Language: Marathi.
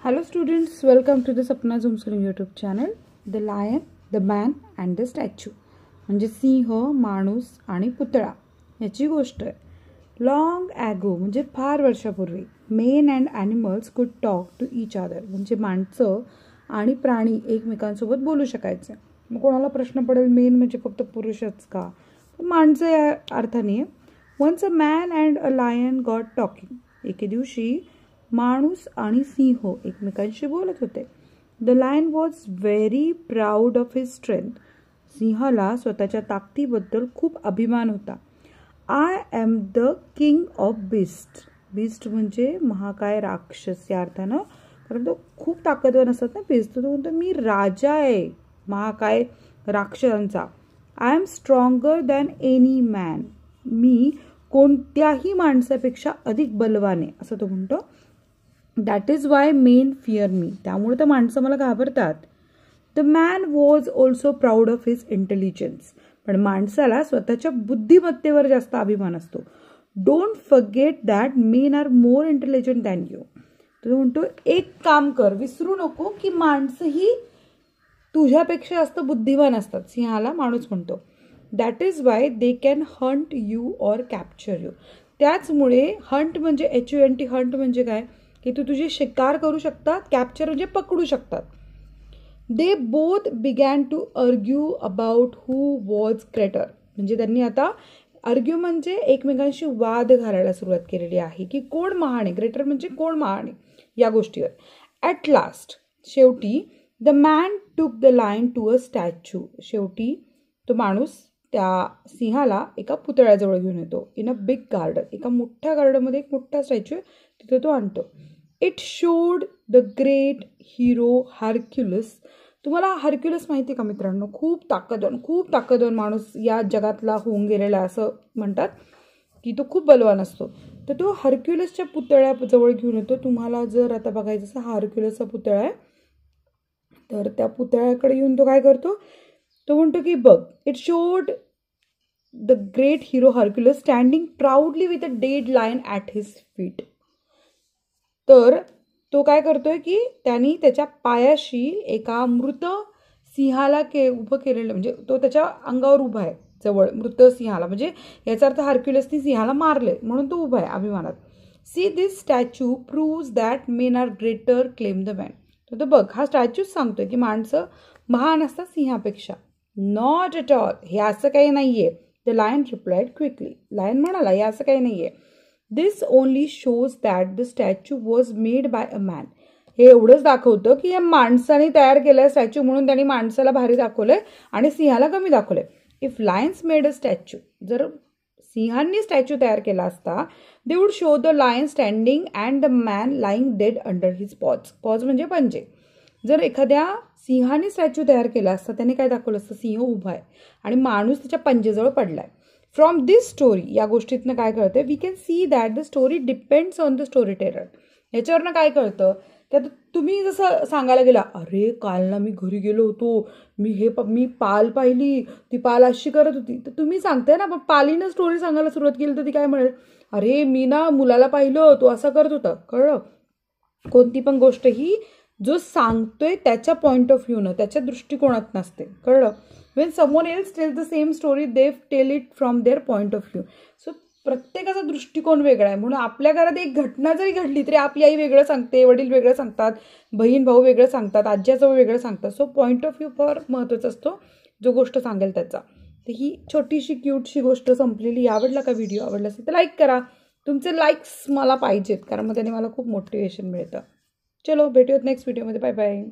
Hello students, welcome to the Sapna's Homeschooling YouTube channel. The Lion, the Man and the Statue. म्हणजे सिंह, माणूस आणि पुतळा याची गोष्ट आहे. लॉंग ॲगो म्हणजे फार वर्षापूर्वी मेन अँड ॲनिमल्स कुड टॉक टू इच अदर. म्हणजे माणसं आणि प्राणी एकमेकांसोबत बोलू शकायचे. मग कोणाला प्रश्न पडेल मेन म्हणजे फक्त पुरुषच का? पण माणसं या अर्थाने. Once a man and a lion got talking. एके दिवशी माणूस आणि सिंह एकमेकांशी बोलत होते. The lion was very proud of his strength. सिंहाला स्वतःच्या ताकदीबद्दल खूप अभिमान होता. I am the king of beast. Beast म्हणजे महाकाय राक्षस या अर्थानं, कारण तो खूप ताकदवान असतात ना बीस्ट. तो म्हणतो मी राजा आहे महाकाय राक्षसांचा. I am stronger than any man. मी कोणत्याही माणसापेक्षा अधिक बलवान आहे असं तो म्हणतो. That is why men fear me. त्यामुळे तर माणसं मला घाबरतात. The man was also proud of his intelligence. पण माणसाला स्वतःच्या बुद्धिमत्तेवर जास्त अभिमान असतो. Don't forget that men are more intelligent than you. तो म्हणतो एक काम कर, विसरू नको की माणसंही तुझ्यापेक्षा जास्त बुद्धिमान असतात. सिंहाला माणूस म्हणतो. That is Y they can Hunt you or capture you. त्याचमुळे हंट म्हणजे HUNT. हंट म्हणजे काय की तुझी शिकार करू शकतात, कॅप्चर म्हणजे पकडू शकतात. They both began to argue about who was greater. म्हणजे त्यांनी आता अर्ग्यू म्हणजे एकमेकांशी वाद घालायला सुरुवात केलेली आहे की कोण महान आहे. ग्रेटर म्हणजे कोण महान आहे या गोष्टीवर. ॲट लास्ट शेवटी the man took the lion to a statue. शेवटी तो माणूस त्या सिंहाला एका पुतळ्याजवळ घेऊन येतो. In a big garden. एका मोठ्या गार्डनमध्ये एक मोठा स्टॅच्यू आहे, तिथे तो आणतो. It showed the great hero Hercules. तुम्हाला हरक्युलस माहिती आहे का मित्रांनो? खूप ताकदवान माणूस या जगातला होऊन गेलेला असं म्हणतात की तो खूप बलवान असतो. तर तो हरक्युलसच्या पुतळ्याजवळ घेऊन येतो. तुम्हाला जर आता बघायचं असं हा हरक्युलसचा पुतळा आहे, तर त्या पुतळ्याकडे येऊन तो काय करतो, तो म्हणतो की बघ, it showed the great hero Hercules standing proudly with a dead lion at his feet. तर तो काय करतोय की त्यांनी त्याच्या पायाशी एका मृत सिंहाला उभं केलेलं, म्हणजे तो त्याच्या अंगावर उभा आहे जवळ मृत सिंहाला. म्हणजे याचा अर्थ हरक्युलसनी सिंहाला मारले म्हणून तो उभा आहे अभिमानात. See this statue proves that men are greater claim the man. तर बघ, हा स्टॅच्यूच सांगतोय की माणसं महान असतात सिंहापेक्षा. Not at all. हे असं काही नाहीये. The lion replied quickly. Lion म्हणाला हे असं काही नाहीये. This only shows that the statue was made by a man. हे एवढंच दाखवतं की या माणसाने तयार केलं स्टॅच्यू, म्हणून त्यांनी माणसाला भारी दाखवलंय आणि सिंहाला कमी दाखवलंय. If lions made a statue. जर सिंहांनी स्टॅच्यू तयार केला असता, they would show the lion standing and the man lying dead under his paws. Paws म्हणजे पंजे. जर एखाद्या सिंहाने स्टॅच्यू तयार केला असता, त्याने काय दाखवलं असतं, सिंह उभा आहे आणि माणूस त्याच्या पंजेजवळ पडलाय. फ्रॉम दिस स्टोरी, या गोष्टीतनं काय कळतं, we can see that the story depends on the storyteller. याच्यावरनं काय कळतं की आता तुम्ही जसं सांगायला गेला, अरे काल ना मी घरी गेलो होतो, मी पाल पाहिली, ती पाल अशी करत होती, तर तुम्ही सांगताय ना, पण पालीनं स्टोरी सांगायला सुरुवात केली तर ती काय म्हणेल, अरे मी ना मुलाला पाहिलं, तो असा करत होता. कळलं? कोणती पण गोष्ट ही जो सांगतोय त्याच्या पॉईंट ऑफ व्ह्यूनं, त्याच्या दृष्टिकोनात नसते. कळलं? When someone else tell the same story, they tell it from their point of view. So प्रत्येकाचा दृष्टिकोन वेगळा आहे. म्हणून आपल्या घरात एक घटना जरी घडली तरी आपली आई वेगळं सांगते, वडील वेगळं सांगतात, बहीण भाऊ वेगळं सांगतात, आजी आजोबा वेगळं सांगतात. सो पॉईंट ऑफ व्ह्यू फार महत्त्वाचा असतो जो गोष्ट सांगेल त्याचा. तर ही छोटीशी क्यूटशी गोष्ट संपलेली. आवडला का व्हिडिओ? आवडला असेल तर लाईक करा. तुमचे लाईक्स मला पाहिजेत, कारण मग त्याने मला खूप मोटिवेशन मिळतं. चलो भेटूयात नेक्स्ट व्हिडिओमध्ये. Bye bye.